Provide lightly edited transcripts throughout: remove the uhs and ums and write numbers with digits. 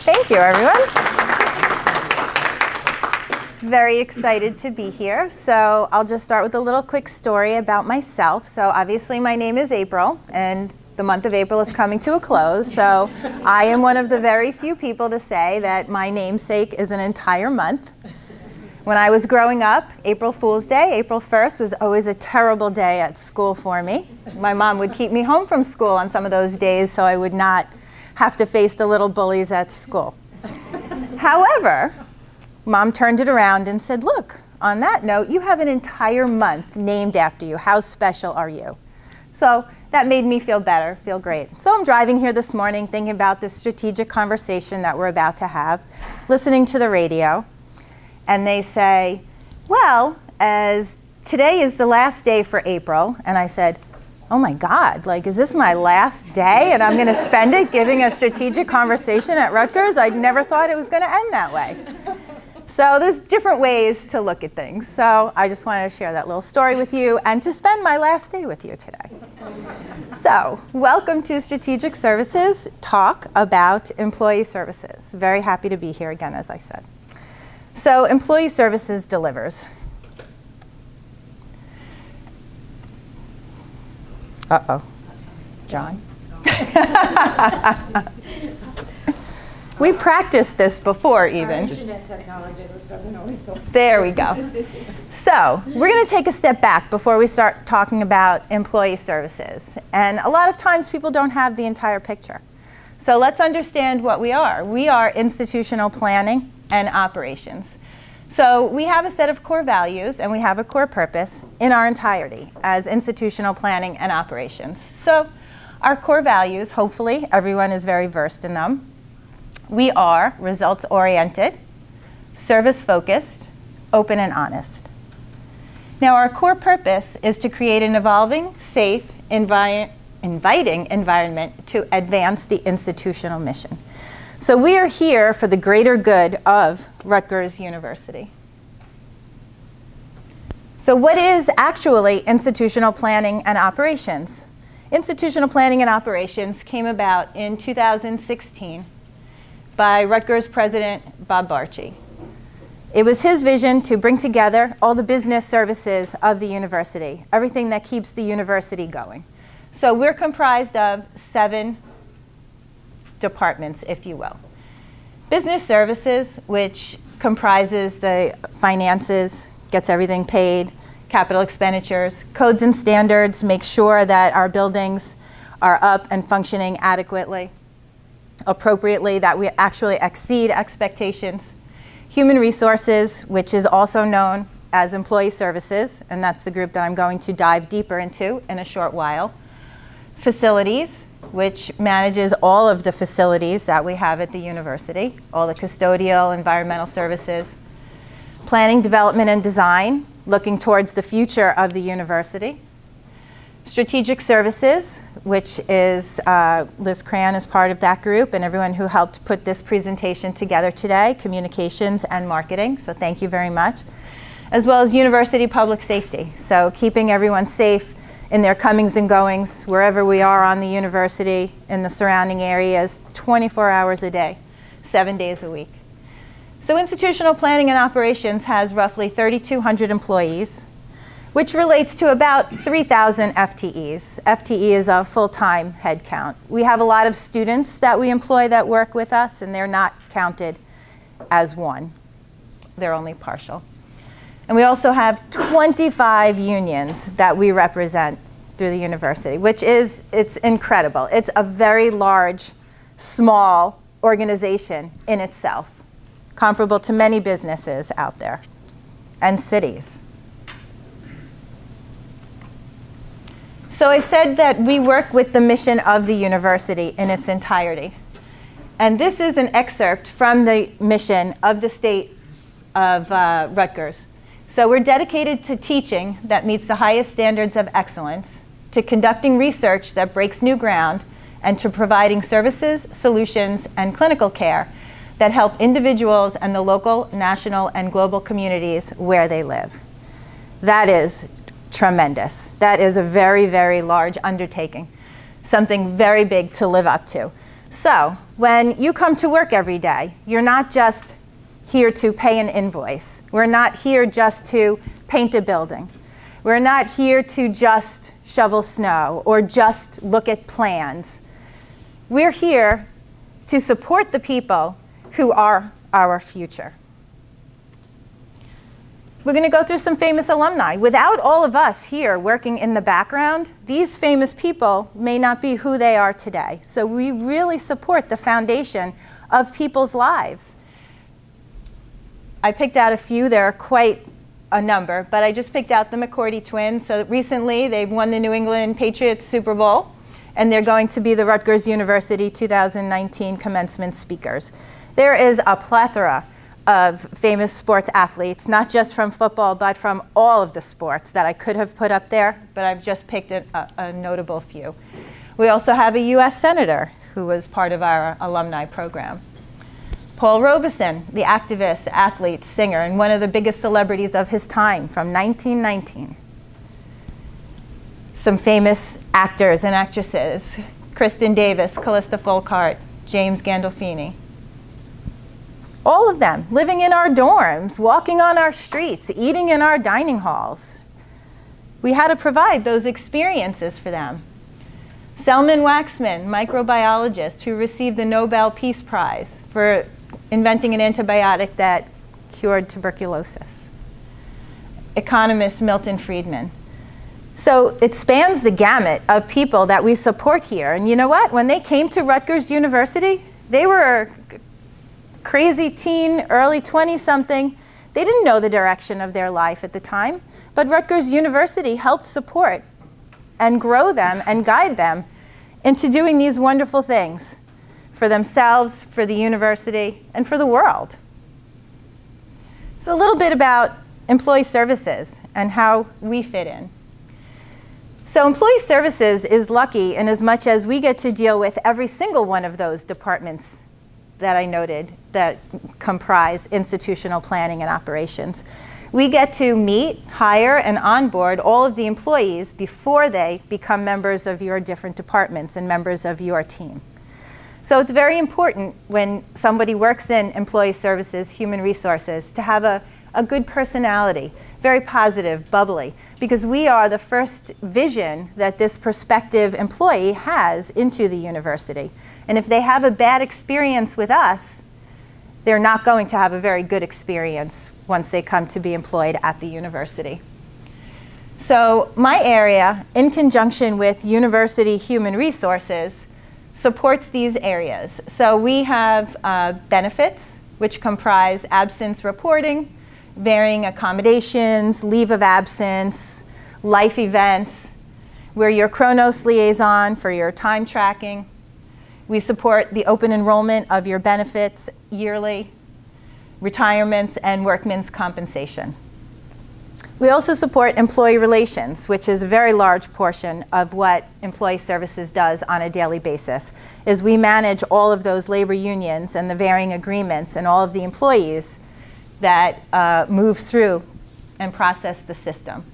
Thank you, everyone. Very excited to be here. So I'll just start with a little quick story about myself. So obviously my name is April, and the month of April is coming to a close. So I am one of the very few people to say that my namesake is an entire month. When I was growing up, April Fool's Day, April 1st, was always a terrible day at school for me. My mom would keep me home from school on some of those days so I would not have to face the little bullies at school. However, Mom turned it around and said, look, on that note, you have an entire month named after you. How special are you? So that made me feel better, feel great. So I'm driving here this morning thinking about this strategic conversation that we're about to have, listening to the radio, and they say, well, as today is the last day for April, and I said, oh my God, like, is this my last day and I'm gonna spend it giving a strategic conversation at Rutgers? I never thought it was gonna end that way. So there's different ways to look at things. So I just wanted to share that little story with you and to spend my last day with you today. So welcome to Strategic Services Talk about Employee Services. Very happy to be here again, as I said. So Employee Services delivers. Uh-oh. John? We practiced this before even. Internet technology doesn't always go. There we go. So we're going to take a step back before we start talking about employee services. And a lot of times people don't have the entire picture. So let's understand what we are. We are institutional planning and operations. So we have a set of core values and we have a core purpose in our entirety as institutional planning and operations. So our core values, hopefully everyone is very versed in them. We are results-oriented, service-focused, open and honest. Now our core purpose is to create an evolving, safe, inviting environment to advance the institutional mission. So we are here for the greater good of Rutgers University. So what is actually institutional planning and operations? Institutional planning and operations came about in 2016 by Rutgers President Bob Barchi. It was his vision to bring together all the business services of the university, everything that keeps the university going. So we're comprised of 7 departments, if you will. Business services, which comprises the finances, gets everything paid, capital expenditures, codes and standards, make sure that our buildings are up and functioning adequately, appropriately, that we actually exceed expectations. Human resources, which is also known as employee services, and that's the group that I'm going to dive deeper into in a short while. Facilities, which manages all of the facilities that we have at the university, all the custodial, environmental services. Planning, development, and design, looking towards the future of the university. Strategic services, which is Liz Cran is part of that group, and everyone who helped put this presentation together today, communications and marketing, so thank you very much. As well as university public safety, so keeping everyone safe in their comings and goings, wherever we are on the university, in the surrounding areas, 24 hours a day, 7 days a week. So institutional planning and operations has roughly 3,200 employees, which relates to about 3,000 FTEs. FTE is a full-time head count. We have a lot of students that we employ that work with us, and they're not counted as one. They're only partial. And we also have 25 unions that we represent through the university, which is, it's incredible. It's a very large, small organization in itself, comparable to many businesses out there and cities. So I said that we work with the mission of the university in its entirety. And this is an excerpt from the mission of the state of Rutgers. So we're dedicated to teaching that meets the highest standards of excellence, to conducting research that breaks new ground, and to providing services, solutions, and clinical care that help individuals and the local, national, and global communities where they live. That is tremendous. That is a very, very large undertaking, something very big to live up to. So when you come to work every day, you're not just here to pay an invoice. We're not here just to paint a building. We're not here to just shovel snow or just look at plans. We're here to support the people who are our future. We're going to go through some famous alumni. Without all of us here working in the background, these famous people may not be who they are today. So we really support the foundation of people's lives. I picked out a few. There are quite a number, but I just picked out the McCourty twins. So recently they've won the New England Patriots Super Bowl, and they're going to be the Rutgers University 2019 commencement speakers. There is a plethora of famous sports athletes, not just from football, but from all of the sports that I could have put up there, but I've just picked a notable few. We also have a US Senator who was part of our alumni program. Paul Robeson, the activist, athlete, singer, and one of the biggest celebrities of his time from 1919. Some famous actors and actresses, Kristen Davis, Callista Folkart, James Gandolfini. All of them living in our dorms, walking on our streets, eating in our dining halls. We had to provide those experiences for them. Selman Waxman, microbiologist who received the Nobel Peace Prize for inventing an antibiotic that cured tuberculosis. Economist Milton Friedman. So it spans the gamut of people that we support here. And you know what? When they came to Rutgers University, they were crazy teen, early 20-something. They didn't know the direction of their life at the time, but Rutgers University helped support and grow them and guide them into doing these wonderful things for themselves, for the university, and for the world. So a little bit about employee services and how we fit in. So employee services is lucky in as much as we get to deal with every single one of those departments that I noted that comprise institutional planning and operations. We get to meet, hire, and onboard all of the employees before they become members of your different departments and members of your team. So it's very important when somebody works in employee services, human resources, to have a good personality, very positive, bubbly, because we are the first vision that this prospective employee has into the university. And if they have a bad experience with us, they're not going to have a very good experience once they come to be employed at the university. So my area, in conjunction with University Human Resources, supports these areas. So we have benefits, which comprise absence reporting, varying accommodations, leave of absence, life events. We're your Chronos liaison for your time tracking. We support the open enrollment of your benefits yearly, retirements, and workmen's compensation. We also support employee relations, which is a very large portion of what employee services does on a daily basis, is we manage all of those labor unions and the varying agreements and all of the employees that move through and process the system.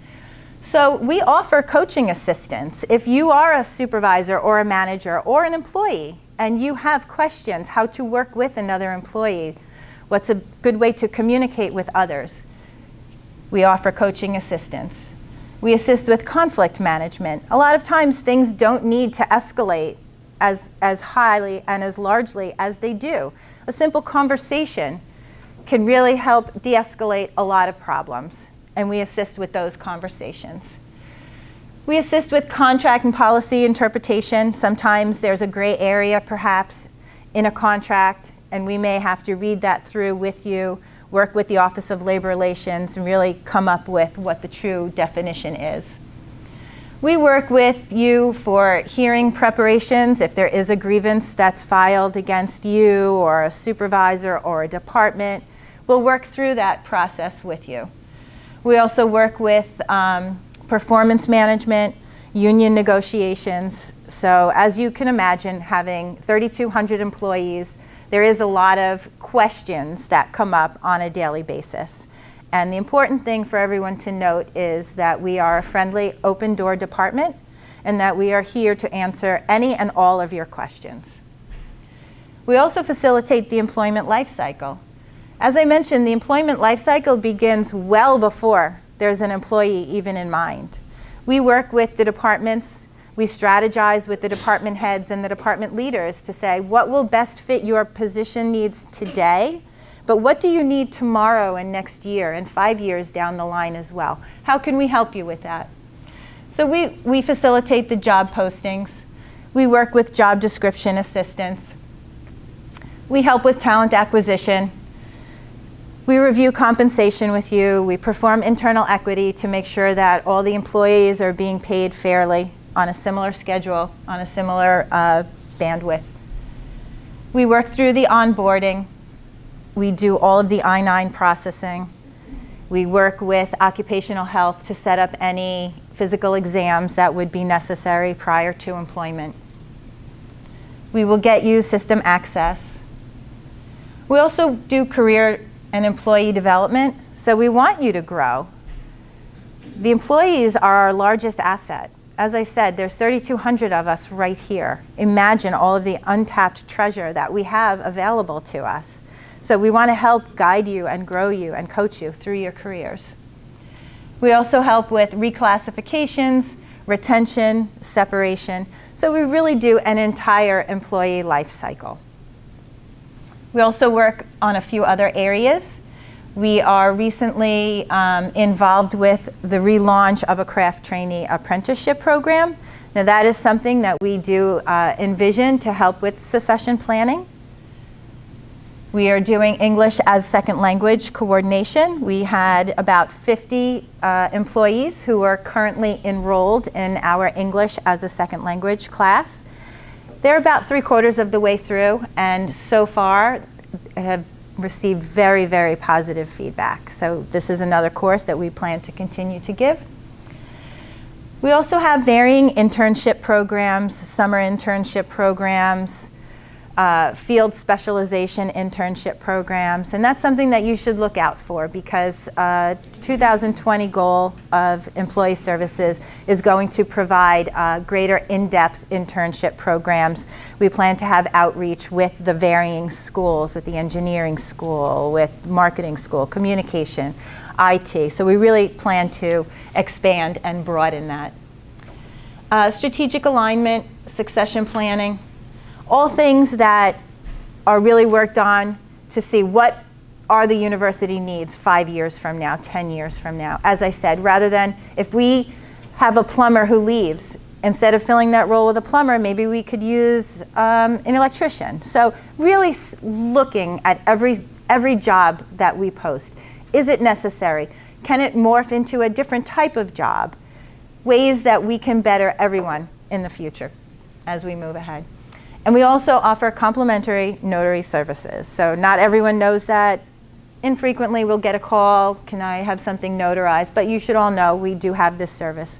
So we offer coaching assistance. If you are a supervisor or a manager or an employee and you have questions how to work with another employee, what's a good way to communicate with others, we offer coaching assistance. We assist with conflict management. A lot of times things don't need to escalate as highly and as largely as they do. A simple conversation can really help de-escalate a lot of problems, and we assist with those conversations. We assist with contract and policy interpretation. Sometimes there's a gray area perhaps in a contract, and we may have to read that through with you, work with the Office of Labor Relations, and really come up with what the true definition is. We work with you for hearing preparations. If there is a grievance that's filed against you or a supervisor or a department, we'll work through that process with you. We also work with performance management, union negotiations. So as you can imagine, having 3,200 employees, there is a lot of questions that come up on a daily basis. And the important thing for everyone to note is that we are a friendly, open-door department and that we are here to answer any and all of your questions. We also facilitate the employment life cycle. As I mentioned, the employment life cycle begins well before there's an employee even in mind. We work with the departments, we strategize with the department heads and the department leaders to say what will best fit your position needs today, but what do you need tomorrow and next year and 5 years down the line as well? How can we help you with that? So we facilitate the job postings. We work with job description assistance. We help with talent acquisition. We review compensation with you. We perform internal equity to make sure that all the employees are being paid fairly on a similar schedule, on a similar bandwidth. We work through the onboarding. We do all of the I-9 processing. We work with occupational health to set up any physical exams that would be necessary prior to employment. We will get you system access. We also do career and employee development, so we want you to grow. The employees are our largest asset. As I said, there's 3,200 of us right here. Imagine all of the untapped treasure that we have available to us. So we want to help guide you and grow you and coach you through your careers. We also help with reclassifications, retention, separation. So we really do an entire employee life cycle. We also work on a few other areas. We are recently involved with the relaunch of a craft trainee apprenticeship program. Now that is something that we do envision to help with succession planning. We are doing English as second language coordination. We had about 50 employees who are currently enrolled in our English as a second language class. They're about 3/4 of the way through, and so far have received very, very positive feedback. So this is another course that we plan to continue to give. We also have varying internship programs, summer internship programs, field specialization internship programs, and that's something that you should look out for because 2020 goal of employee services is going to provide greater in-depth internship programs. We plan to have outreach with the varying schools, with the engineering school, with marketing school, communication, IT. So we really plan to expand and broaden that. Strategic alignment, succession planning, all things that are really worked on to see what are the university needs 5 years from now, 10 years from now. As I said, rather than if we have a plumber who leaves, instead of filling that role with a plumber, maybe we could use an electrician. So really looking at every job that we post. Is it necessary? Can it morph into a different type of job? Ways that we can better everyone in the future as we move ahead. And we also offer complimentary notary services. So not everyone knows that. Infrequently we'll get a call, can I have something notarized? But you should all know we do have this service.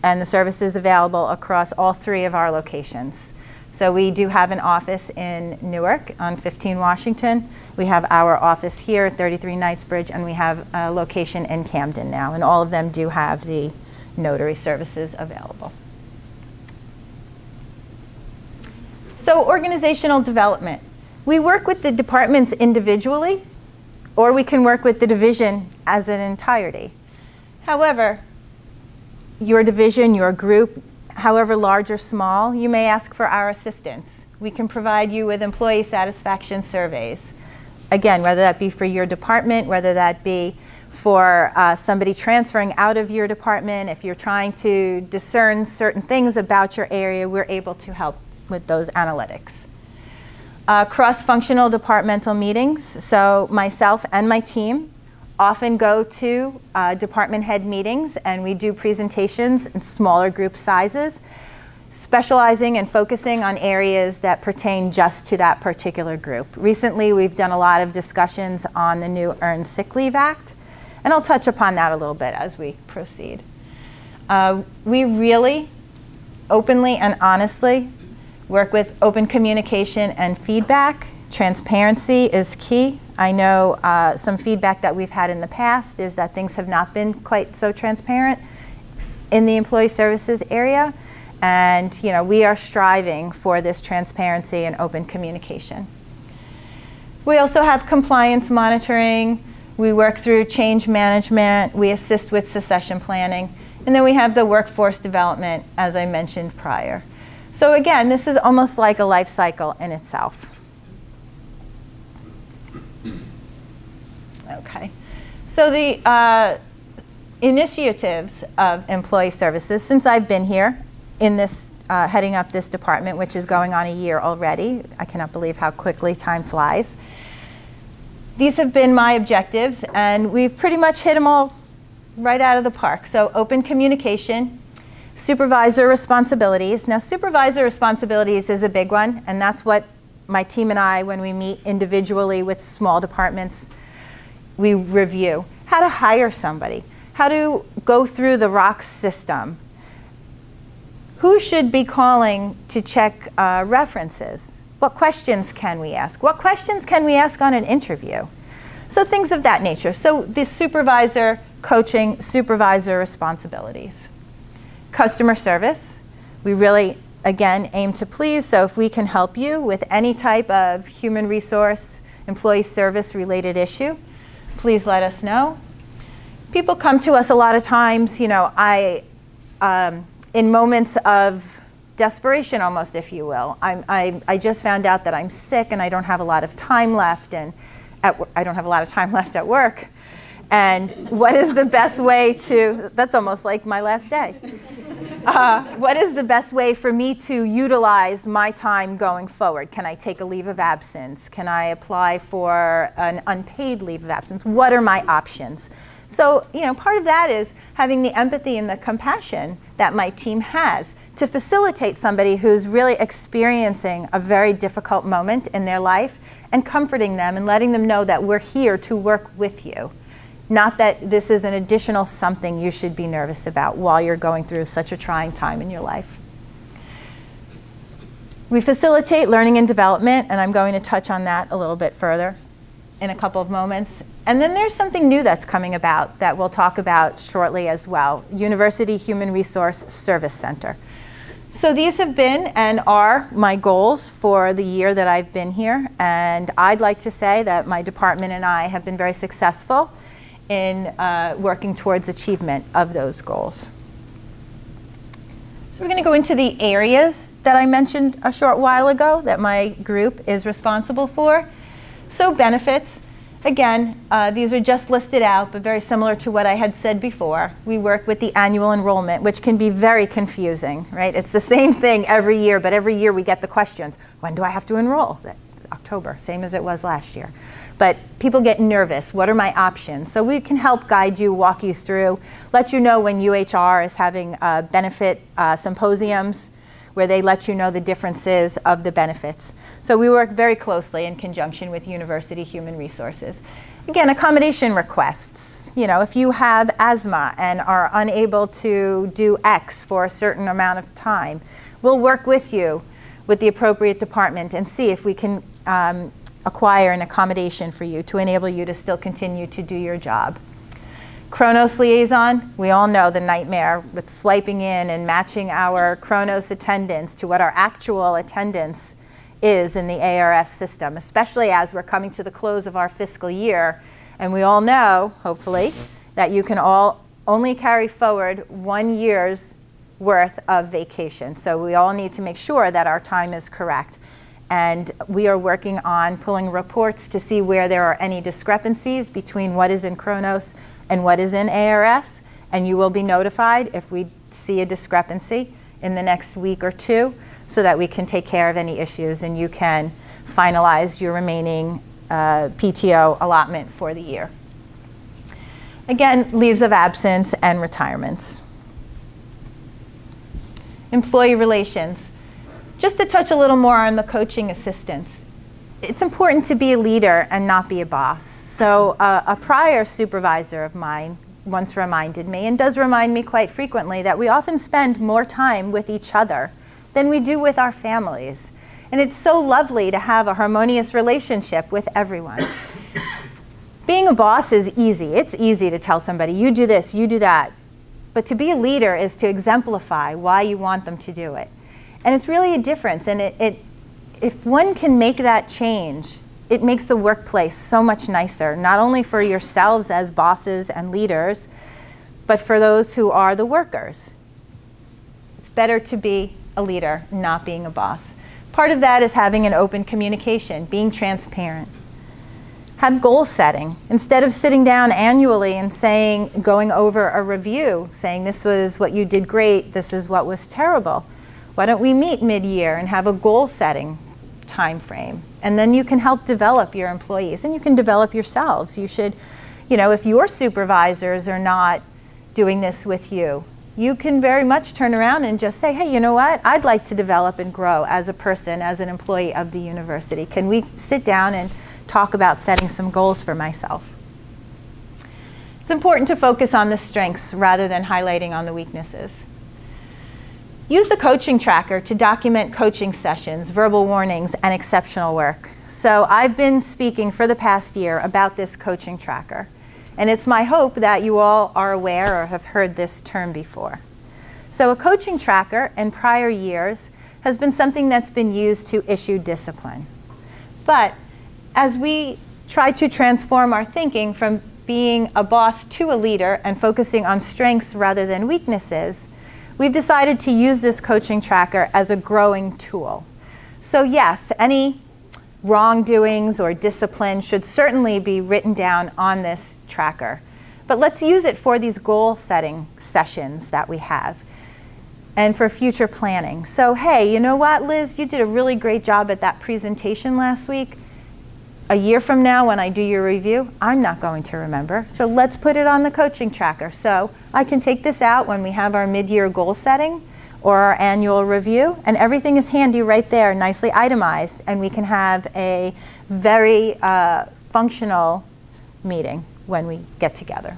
And the service is available across all 3 of our locations. So we do have an office in Newark on 15 Washington. We have our office here at 33 Knightsbridge, and we have a location in Camden now. And all of them do have the notary services available. So organizational development. We work with the departments individually, or we can work with the division as an entirety. However, your division, your group, however large or small, you may ask for our assistance. We can provide you with employee satisfaction surveys. Again, whether that be for your department, whether that be for somebody transferring out of your department, if you're trying to discern certain things about your area, we're able to help with those analytics. Cross-functional departmental meetings. So myself and my team often go to department head meetings, and we do presentations in smaller group sizes, specializing and focusing on areas that pertain just to that particular group. Recently, we've done a lot of discussions on the new Earned Sick Leave Act, and I'll touch upon that a little bit as we proceed. We really openly and honestly work with open communication and feedback. Transparency is key. I know some feedback that we've had in the past is that things have not been quite so transparent in the employee services area. And we are striving for this transparency and open communication. We also have compliance monitoring. We work through change management. We assist with succession planning. And then we have the workforce development, as I mentioned prior. So again, this is almost like a life cycle in itself. Okay. So the initiatives of employee services, since I've been here in this, heading up this department, which is going on a year already, I cannot believe how quickly time flies. These have been my objectives, and we've pretty much hit them all right out of the park. So open communication, supervisor responsibilities. Now, supervisor responsibilities is a big one, and that's what my team and I, when we meet individually with small departments, we review. How to hire somebody, how to go through the ROCK system, who should be calling to check references, what questions can we ask, what questions can we ask on an interview. So things of that nature. So the supervisor coaching, supervisor responsibilities. Customer service, we really, again, aim to please. So if we can help you with any type of human resource, employee service related issue, please let us know. People come to us a lot of times, you know, in moments of desperation almost, if you will. I just found out that I'm sick and I don't have a lot of time left, and I don't have a lot of time left at work. And what is the best way to, that's almost like my last day. What is the best way for me to utilize my time going forward? Can I take a leave of absence? Can I apply for an unpaid leave of absence? What are my options? So, you know, part of that is having the empathy and the compassion that my team has to facilitate somebody who's really experiencing a very difficult moment in their life and comforting them and letting them know that we're here to work with you. Not that this is an additional something you should be nervous about while you're going through such a trying time in your life. We facilitate learning and development, and I'm going to touch on that a little bit further in a couple of moments. And then there's something new that's coming about that we'll talk about shortly as well, University Human Resource Service Center. So these have been and are my goals for the year that I've been here, and I'd like to say that my department and I have been very successful in working towards achievement of those goals. So we're going to go into the areas that I mentioned a short while ago that my group is responsible for. So benefits, again, these are just listed out, but very similar to what I had said before. We work with the annual enrollment, which can be very confusing, right? It's the same thing every year, but every year we get the questions, when do I have to enroll? October, same as it was last year. But people get nervous. What are my options? So we can help guide you, walk you through, let you know when UHR is having benefit symposiums where they let you know the differences of the benefits. So we work very closely in conjunction with University Human Resources. Again, accommodation requests. You know, if you have asthma and are unable to do X for a certain amount of time, we'll work with you with the appropriate department and see if we can acquire an accommodation for you to enable you to still continue to do your job. Kronos liaison, we all know the nightmare with swiping in and matching our Kronos attendance to what our actual attendance is in the ARS system, especially as we're coming to the close of our fiscal year. And we all know, hopefully, that you can all only carry forward 1 year's worth of vacation. So we all need to make sure that our time is correct. And we are working on pulling reports to see where there are any discrepancies between what is in Kronos and what is in ARS. And you will be notified if we see a discrepancy in the next week or two so that we can take care of any issues and you can finalize your remaining PTO allotment for the year. Again, leaves of absence and retirements. Employee relations. Just to touch a little more on the coaching assistants. It's important to be a leader and not be a boss. So a prior supervisor of mine once reminded me, and does remind me quite frequently, that we often spend more time with each other than we do with our families. And it's so lovely to have a harmonious relationship with everyone. Being a boss is easy. It's easy to tell somebody, you do this, you do that. But to be a leader is to exemplify why you want them to do it. And it's really a difference. And if one can make that change it makes the workplace so much nicer, not only for yourselves as bosses and leaders, but for those who are the workers. It's better to be a leader, not being a boss. Part of that is having an open communication, being transparent. Have goal setting. Instead of sitting down annually and going over a review, saying this was what you did great, this is what was terrible. Why don't we meet mid-year and have a goal setting time frame? And then you can help develop your employees, and you can develop yourselves. You should, if your supervisors are not doing this with you, you can very much turn around and just say, hey, you know what? I'd like to develop and grow as a person, as an employee of the university. Can we sit down and talk about setting some goals for myself? It's important to focus on the strengths rather than highlighting on the weaknesses. Use the coaching tracker to document coaching sessions, verbal warnings, and exceptional work. So I've been speaking for the past year about this coaching tracker. And it's my hope that you all are aware or have heard this term before. So a coaching tracker in prior years has been something that's been used to issue discipline. But as we try to transform our thinking from being a boss to a leader and focusing on strengths rather than weaknesses, we've decided to use this coaching tracker as a growing tool. So yes, any wrongdoings or discipline should certainly be written down on this tracker. But let's use it for these goal setting sessions that we have and for future planning. So hey, you know what, Liz, you did a really great job at that presentation last week. A year from now when I do your review, I'm not going to remember. So let's put it on the coaching tracker. So I can take this out when we have our mid-year goal setting or our annual review, and everything is handy right there, nicely itemized, and we can have a very functional meeting when we get together.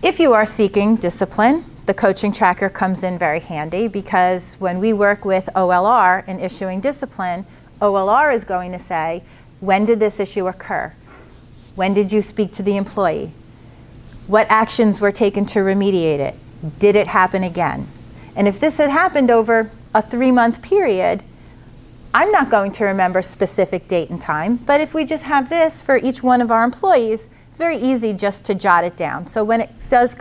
If you are seeking discipline, the coaching tracker comes in very handy, because when we work with OLR in issuing discipline, OLR is going to say, when did this issue occur? When did you speak to the employee? What actions were taken to remediate it? Did it happen again? And if this had happened over a 3-month period, I'm not going to remember specific date and time, but if we just have this for each one of our employees, it's very easy just to jot it down. So when it does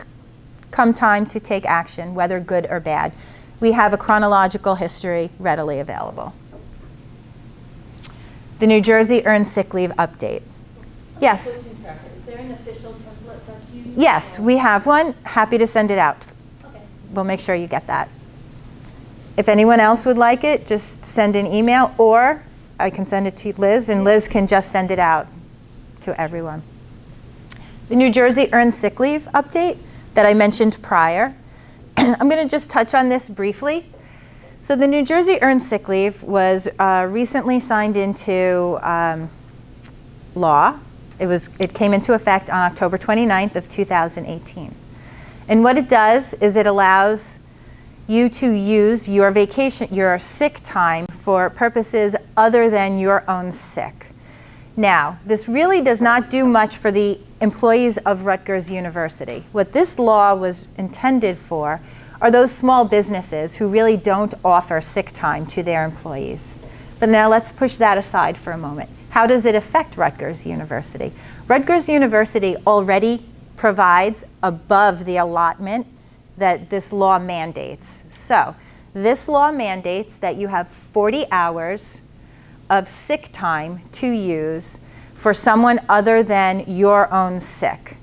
come time to take action, whether good or bad, we have a chronological history readily available. The New Jersey Earned Sick Leave Update. Yes? Is there an official template that's used? Yes, we have one. Happy to send it out. Okay. We'll make sure you get that. If anyone else would like it, just send an email, or I can send it to Liz, and Liz can just send it out to everyone. The New Jersey Earned Sick Leave Update that I mentioned prior. I'm going to just touch on this briefly. So the New Jersey Earned Sick Leave was recently signed into law. It came into effect on October 29th of 2018. And what it does is it allows you to use your vacation, your sick time, for purposes other than your own sick. Now, this really does not do much for the employees of Rutgers University. What this law was intended for are those small businesses who really don't offer sick time to their employees. But now let's push that aside for a moment. How does it affect Rutgers University? Rutgers University already provides above the allotment that this law mandates. So this law mandates that you have 40 hours of sick time to use for someone other than your own sick.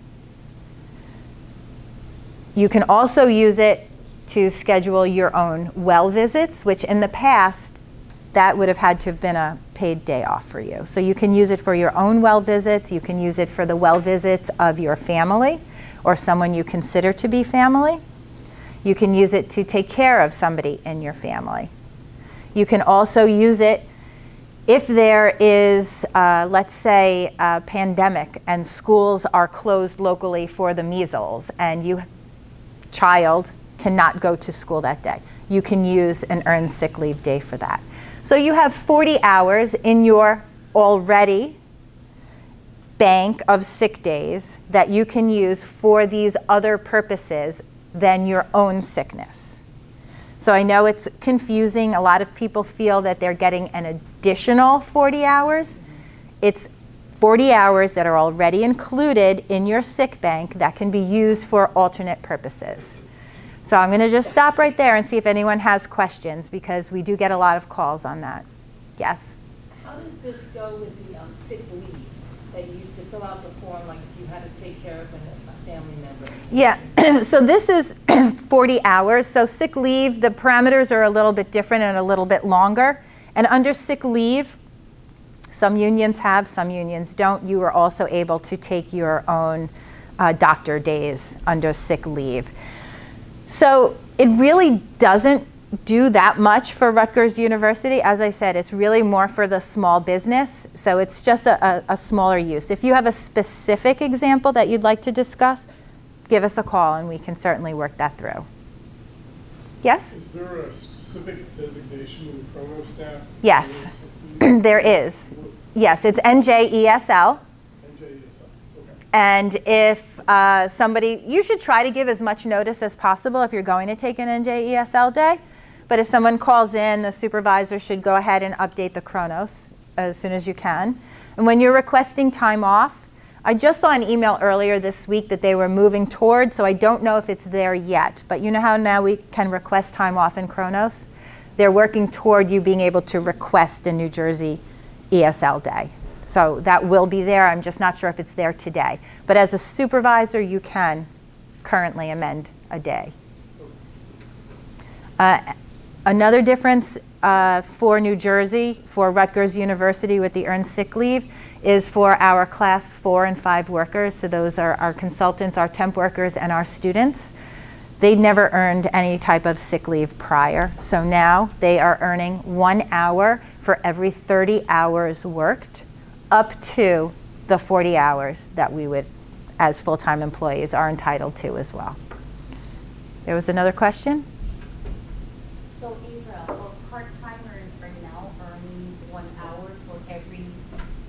You can also use it to schedule your own well visits, which in the past, that would have had to have been a paid day off for you. So you can use it for your own well visits. You can use it for the well visits of your family or someone you consider to be family. You can use it to take care of somebody in your family. You can also use it if there is, let's say, a pandemic and schools are closed locally for the measles and your child cannot go to school that day. You can use an earned sick leave day for that. So you have 40 hours in your already bank of sick days that you can use for these other purposes than your own sickness. So I know it's confusing. A lot of people feel that they're getting an additional 40 hours. It's 40 hours that are already included in your sick bank that can be used for alternate purposes. So I'm going to just stop right there and see if anyone has questions, because we do get a lot of calls on that. Yes? How does this go with the sick leave that you used to fill out the form, like if you had to take care of a family member? Yeah, so this is 40 hours. So sick leave, the parameters are a little bit different and a little bit longer. And under sick leave, some unions have, some unions don't. You are also able to take your own doctor days under sick leave. So it really doesn't do that much for Rutgers University. As I said, it's really more for the small business. So it's just a smaller use. If you have a specific example that you'd like to discuss, give us a call and we can certainly work that through. Yes? Is there a specific designation in the Chrono staff? Yes, there is. Yes, it's NJESL. NJESL, okay. And if somebody, you should try to give as much notice as possible if you're going to take an NJESL day. But if someone calls in, the supervisor should go ahead and update the Chronos as soon as you can. And when you're requesting time off, I just saw an email earlier this week that they were moving toward, so I don't know if it's there yet. But you know how now we can request time off in Chronos? They're working toward you being able to request a New Jersey ESL day. So that will be there. I'm just not sure if it's there today. But as a supervisor, you can currently amend a day. Another difference for New Jersey, for Rutgers University with the earned sick leave, is for our class 4 and 5 workers. So those are our consultants, our temp workers, and our students. They never earned any type of sick leave prior. So now they are earning 1 hour for every 30 hours worked, up to the 40 hours that we would, as full-time employees, are entitled to as well. There was another question? So April, well, part-timers are now earning 1 hour for every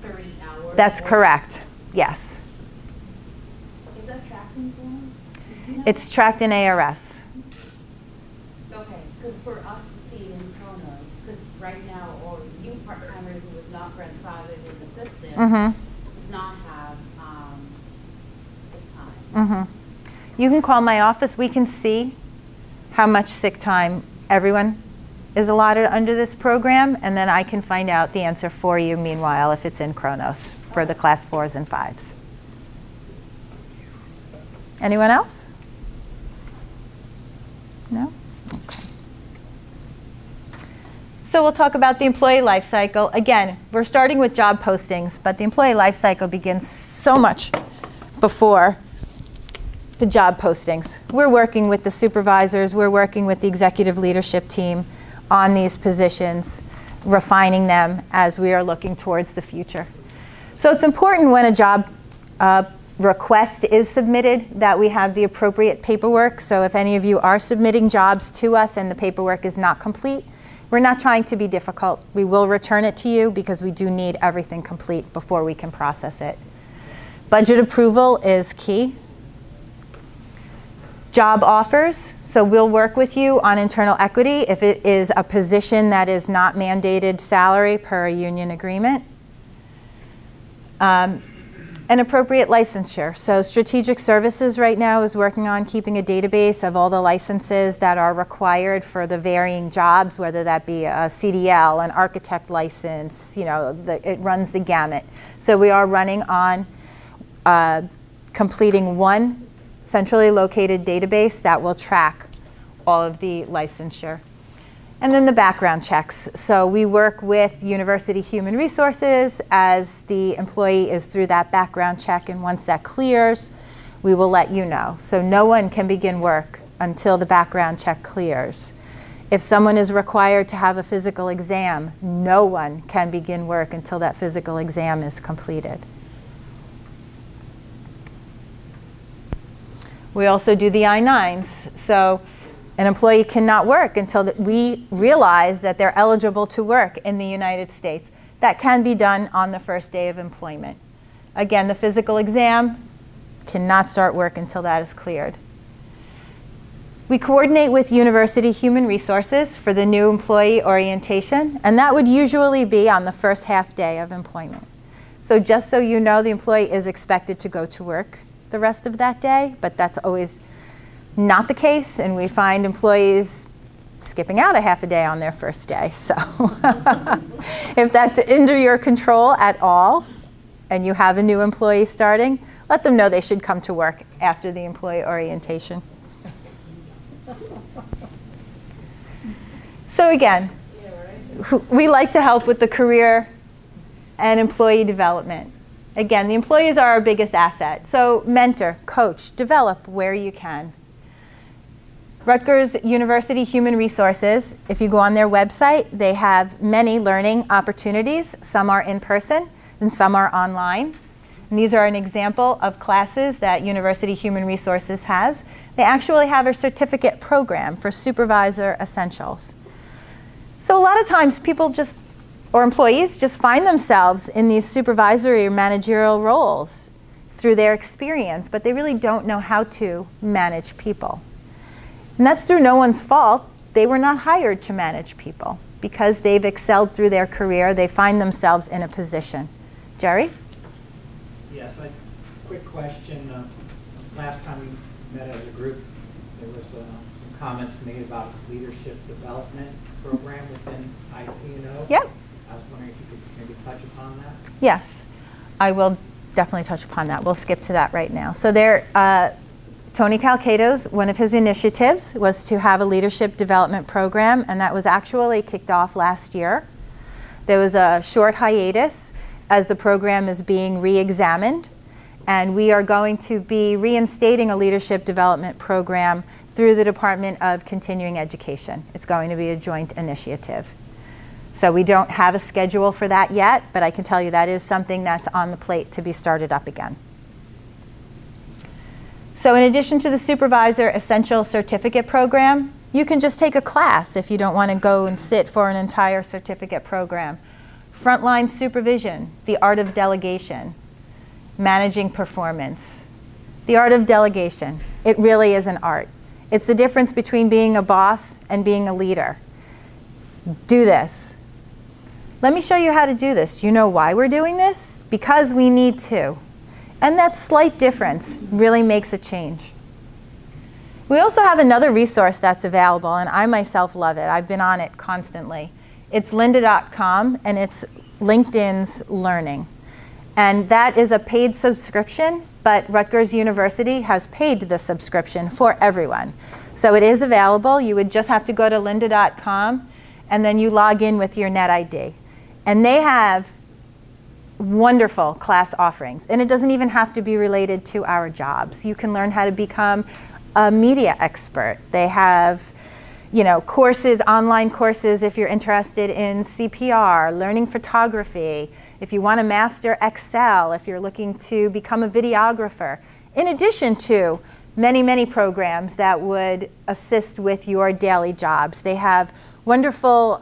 30 hours? That's correct, yes. Is that tracking form? It's tracked in ARS. Okay, because for us to see it in Chronos, because right now, or you part-timers who is not grandfathered in the system, does not have sick time. You can call my office. We can see how much sick time everyone is allotted under this program, and then I can find out the answer for you meanwhile if it's in Chronos for the class 4s and 5s. Anyone else? No? Okay. So we'll talk about the employee life cycle. Again, we're starting with job postings, but the employee life cycle begins so much before the job postings. We're working with the supervisors, we're working with the executive leadership team on these positions, refining them as we are looking towards the future. So it's important when a job request is submitted that we have the appropriate paperwork. So if any of you are submitting jobs to us and the paperwork is not complete, we're not trying to be difficult. We will return it to you because we do need everything complete before we can process it. Budget approval is key. Job offers, so we'll work with you on internal equity if it is a position that is not mandated salary per a union agreement. An appropriate licensure. So Strategic Services right now is working on keeping a database of all the licenses that are required for the varying jobs, whether that be a CDL, an architect license, you know, it runs the gamut. So we are running on completing one centrally located database that will track all of the licensure. And then the background checks. So we work with University Human Resources as the employee is through that background check, and once that clears, we will let you know. So no one can begin work until the background check clears. If someone is required to have a physical exam, no one can begin work until that physical exam is completed. We also do the I-9s. So an employee cannot work until we realize that they're eligible to work in the United States. That can be done on the first day of employment. Again, the physical exam cannot start work until that is cleared. We coordinate with University Human Resources for the new employee orientation, and that would usually be on the first half day of employment. So just so you know, the employee is expected to go to work the rest of that day, but that's always not the case, and we find employees skipping out a half a day on their first day. So if that's under your control at all, and you have a new employee starting, let them know they should come to work after the employee orientation. So again, we like to help with the career and employee development. Again, the employees are our biggest asset. So mentor, coach, develop where you can. Rutgers University Human Resources, if you go on their website, they have many learning opportunities. Some are in person and some are online. And these are an example of classes that University Human Resources has. They actually have a certificate program for supervisor essentials. So a lot of times people just, or employees, just find themselves in these supervisory or managerial roles through their experience, but they really don't know how to manage people. And that's through no one's fault. They were not hired to manage people. Because they've excelled through their career, they find themselves in a position. Jerry? Yes, quick question. Last time we met as a group, there was some comments made about leadership development program within IP&O. Yep. I was wondering if you could maybe touch upon that. Yes, I will definitely touch upon that. We'll skip to that right now. So Tony Calcado's, one of his initiatives was to have a leadership development program, and that was actually kicked off last year. There was a short hiatus as the program is being re-examined, and we are going to be reinstating a leadership development program through the Department of Continuing Education. It's going to be a joint initiative. So we don't have a schedule for that yet, but I can tell you that is something that's on the plate to be started up again. So in addition to the Supervisor Essential Certificate Program, you can just take a class if you don't want to go and sit for an entire certificate program. Frontline supervision, the art of delegation, managing performance. The art of delegation, it really is an art. It's the difference between being a boss and being a leader. Do this. Let me show you how to do this. Do you know why we're doing this? Because we need to. And that slight difference really makes a change. We also have another resource that's available, and I myself love it. I've been on it constantly. It's lynda.com, and it's LinkedIn's Learning. And that is a paid subscription, but Rutgers University has paid the subscription for everyone. So it is available. You would just have to go to lynda.com, and then you log in with your NetID. And they have wonderful class offerings. And it doesn't even have to be related to our jobs. You can learn how to become a media expert. They have, courses, online courses if you're interested in CPR, learning photography, if you want to master Excel, if you're looking to become a videographer, in addition to many, many programs that would assist with your daily jobs. They have wonderful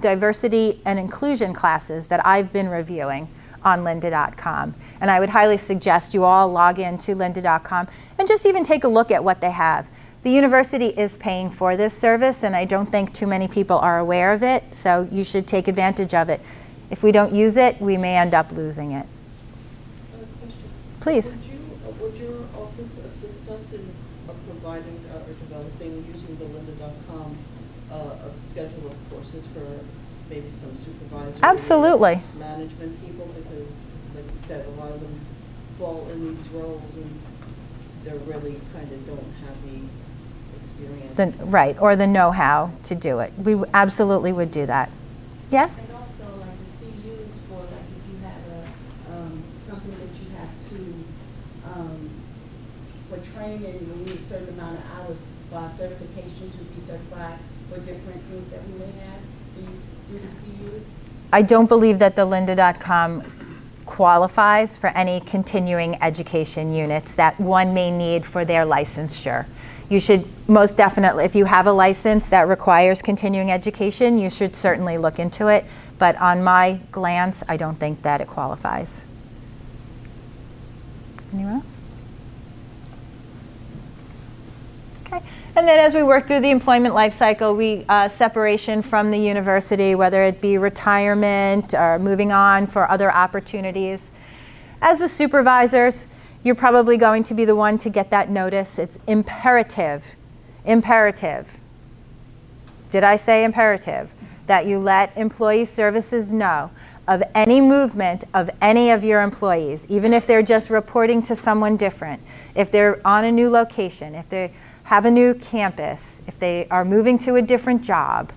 diversity and inclusion classes that I've been reviewing on lynda.com. And I would highly suggest you all log in to lynda.com and just even take a look at what they have. The university is paying for this service, and I don't think too many people are aware of it, so you should take advantage of it. If we don't use it, we may end up losing it. Question. Please. Would your office assist us in providing or developing, using the lynda.com, a schedule of courses for maybe some supervisors? Absolutely. Management people, because like you said, a lot of them fall in these roles and they're really kind of don't have the experience. Right, or the know-how to do it. We absolutely would do that. Yes? And also, like the CUs for, like, if you have something that you have to, for training, you need a certain amount of hours by certification to be certified for different things that we may have. Do you do the CUs? I don't believe that the lynda.com qualifies for any continuing education units that one may need for their licensure. You should most definitely, if you have a license that requires continuing education, you should certainly look into it. But on my glance, I don't think that it qualifies. Anyone else? Okay. And then as we work through the employment life cycle, separation from the university, whether it be retirement or moving on for other opportunities. As the supervisors, you're probably going to be the one to get that notice. It's imperative. Did I say imperative? That you let employee services know of any movement of any of your employees, even if they're just reporting to someone different, if they're on a new location, if they have a new campus, if they are moving to a different job.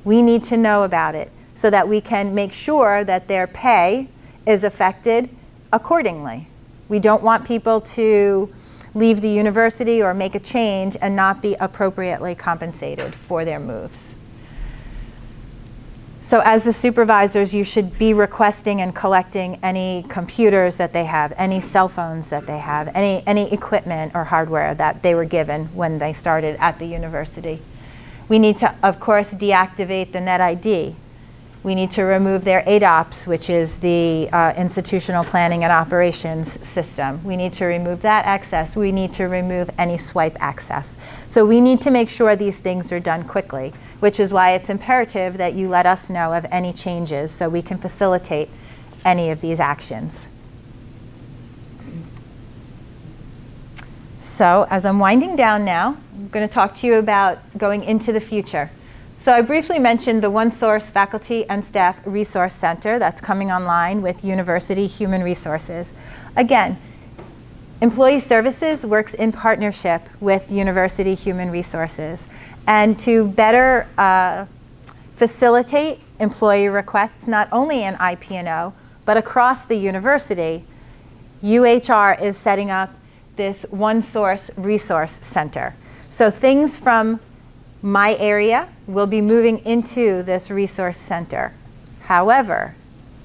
We need to know about it so that we can make sure that their pay is affected accordingly. We don't want people to leave the university or make a change and not be appropriately compensated for their moves. So as the supervisors, you should be requesting and collecting any computers that they have, any cell phones that they have, any equipment or hardware that they were given when they started at the university. We need to, of course, deactivate the net ID. We need to remove their ADOPS, which is the institutional planning and operations system. We need to remove that access. We need to remove any swipe access. So we need to make sure these things are done quickly, which is why it's imperative that you let us know of any changes so we can facilitate any of these actions. So as I'm winding down now, I'm going to talk to you about going into the future. So I briefly mentioned the OneSource Faculty and Staff Resource Center that's coming online with University Human Resources. Again, Employee Services works in partnership with University Human Resources. And to better facilitate employee requests, not only in IP&O, but across the university, UHR is setting up this OneSource Resource Center. So things from my area will be moving into this resource center. However,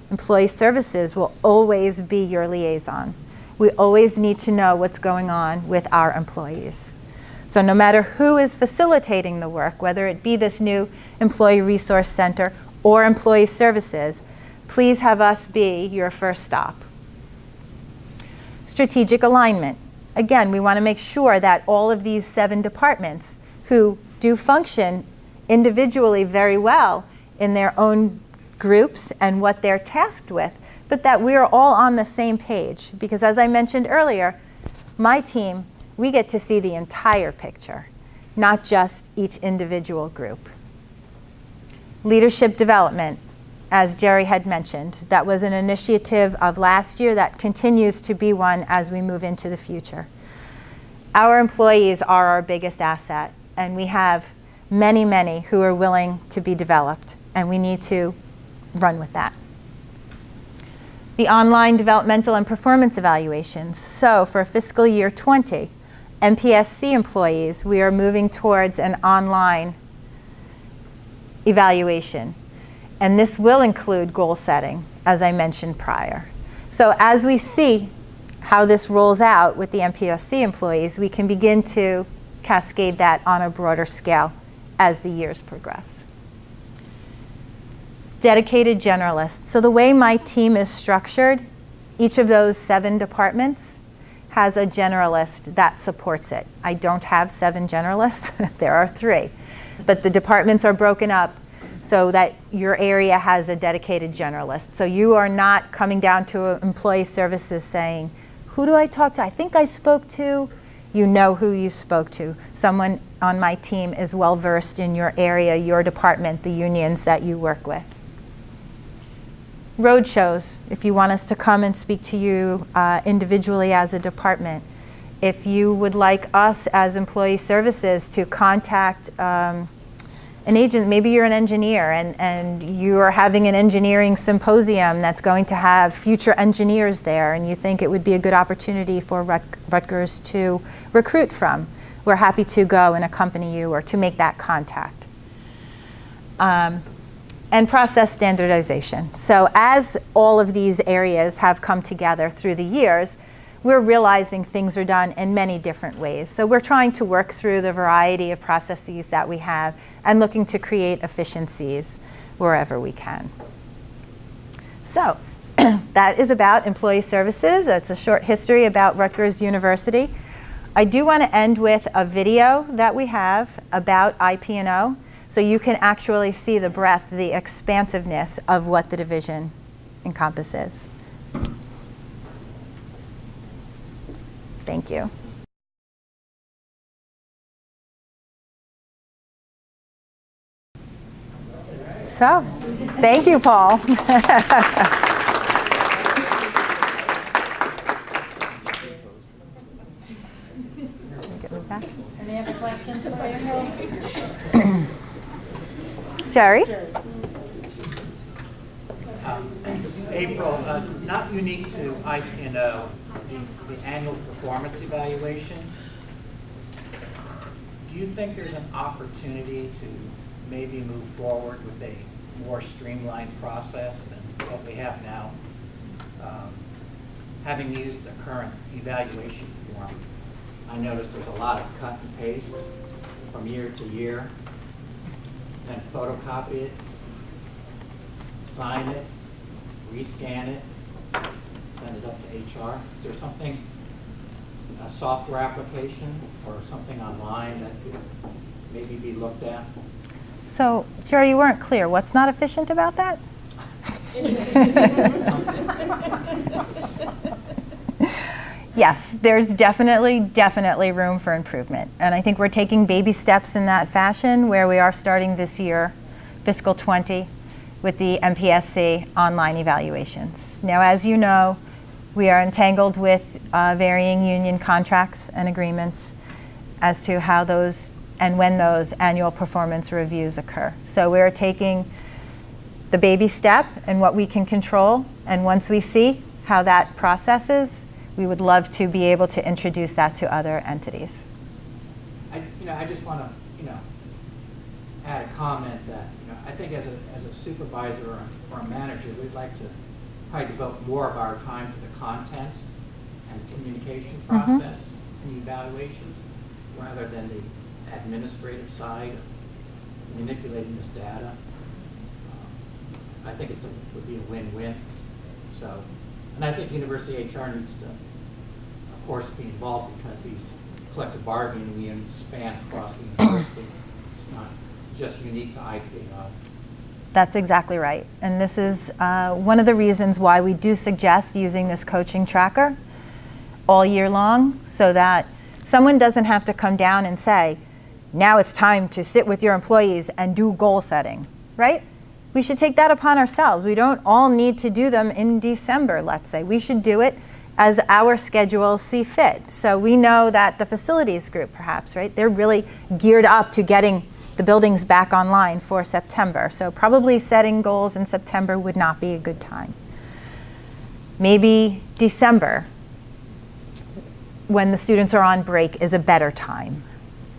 Employee Services will always be your liaison. We always need to know what's going on with our employees. So no matter who is facilitating the work, whether it be this new Employee Resource Center or Employee Services, please have us be your first stop. Strategic alignment. Again, we want to make sure that all of these 7 departments who do function individually very well in their own groups and what they're tasked with, but that we are all on the same page. Because as I mentioned earlier, my team, we get to see the entire picture, not just each individual group. Leadership development, as Jerry had mentioned, that was an initiative of last year that continues to be one as we move into the future. Our employees are our biggest asset, and we have many, many who are willing to be developed, and we need to run with that. The online developmental and performance evaluations. So for fiscal year 20, MPSC employees, we are moving towards an online evaluation. And this will include goal setting, as I mentioned prior. So as we see how this rolls out with the MPSC employees, we can begin to cascade that on a broader scale as the years progress. Dedicated generalists. So the way my team is structured, each of those 7 departments has a generalist that supports it. I don't have 7 generalists, there are 3. But the departments are broken up so that your area has a dedicated generalist. So you are not coming down to Employee Services saying, who do I talk to? I think I spoke to. You know who you spoke to. Someone on my team is well versed in your area, your department, the unions that you work with. Road shows, if you want us to come and speak to you individually as a department. If you would like us as Employee Services to contact an agent, maybe you're an engineer and you are having an engineering symposium that's going to have future engineers there and you think it would be a good opportunity for Rutgers to recruit from, we're happy to go and accompany you or to make that contact. And process standardization. So as all of these areas have come together through the years, we're realizing things are done in many different ways. So we're trying to work through the variety of processes that we have and looking to create efficiencies wherever we can. So that is about Employee Services. It's a short history about Rutgers University. I do want to end with a video that we have about IP&O, so you can actually see the breadth, the expansiveness of what the division encompasses. Thank you. So, thank you, Paul. Any other questions for April? Jerry? April, not unique to IP&O, the annual performance evaluations. Do you think there's an opportunity to maybe move forward with a more streamlined process than what we have now? Having used the current evaluation form, I noticed there's a lot of cut and paste from year to year, then photocopy it, sign it, rescan it, send it up to HR. Is there something, a software application or something online that could maybe be looked at? So, Jerry, you weren't clear. What's not efficient about that? Yes, there's definitely room for improvement. And I think we're taking baby steps in that fashion, where we are starting this year, fiscal 20, with the MPSC online evaluations. Now, as you know, we are entangled with varying union contracts and agreements as to how those and when those annual performance reviews occur. So we're taking the baby step and what we can control, and once we see how that processes, we would love to be able to introduce that to other entities. I just want to, add a comment that, I think as a supervisor or a manager, we'd like to probably devote more of our time to the content and communication process and evaluations, rather than the administrative side of manipulating this data. I think would be a win-win. So, and I think university HR needs to, of course, be involved, because these collective bargaining units span across the university. It's not just unique to IP&O. That's exactly right. And this is one of the reasons why we do suggest using this coaching tracker all year long, so that someone doesn't have to come down and say, now it's time to sit with your employees and do goal setting, right? We should take that upon ourselves. We don't all need to do them in December, let's say. We should do it as our schedules see fit. So we know that the facilities group, perhaps, right? They're really geared up to getting the buildings back online for September. So probably setting goals in September would not be a good time. Maybe December, when the students are on break, is a better time.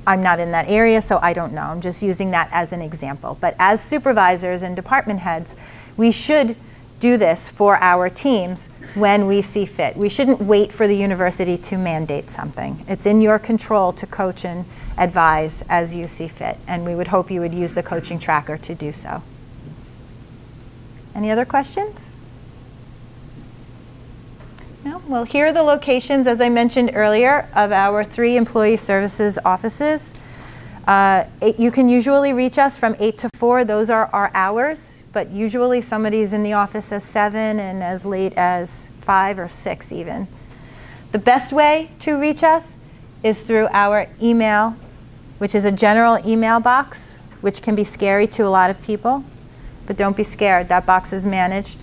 I'm not in that area, so I don't know. I'm just using that as an example. But as supervisors and department heads, we should do this for our teams when we see fit. We shouldn't wait for the university to mandate something. It's in your control to coach and advise as you see fit, and we would hope you would use the coaching tracker to do so. Any other questions? No? Well, here are the locations, as I mentioned earlier, of our 3 employee services offices. You can usually reach us from 8 to 4. Those are our hours, but usually somebody's in the office as 7 and as late as 5 or 6 even. The best way to reach us is through our email, which is a general email box, which can be scary to a lot of people, but don't be scared. That box is managed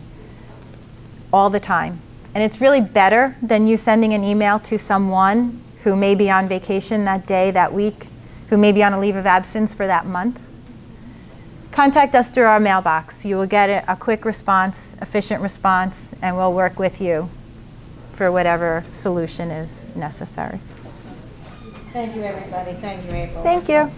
all the time. And it's really better than you sending an email to someone who may be on vacation that day, that week, who may be on a leave of absence for that month. Contact us through our mailbox. You will get a quick response, efficient response, and we'll work with you for whatever solution is necessary. Thank you, everybody. Thank you, April. Thank you.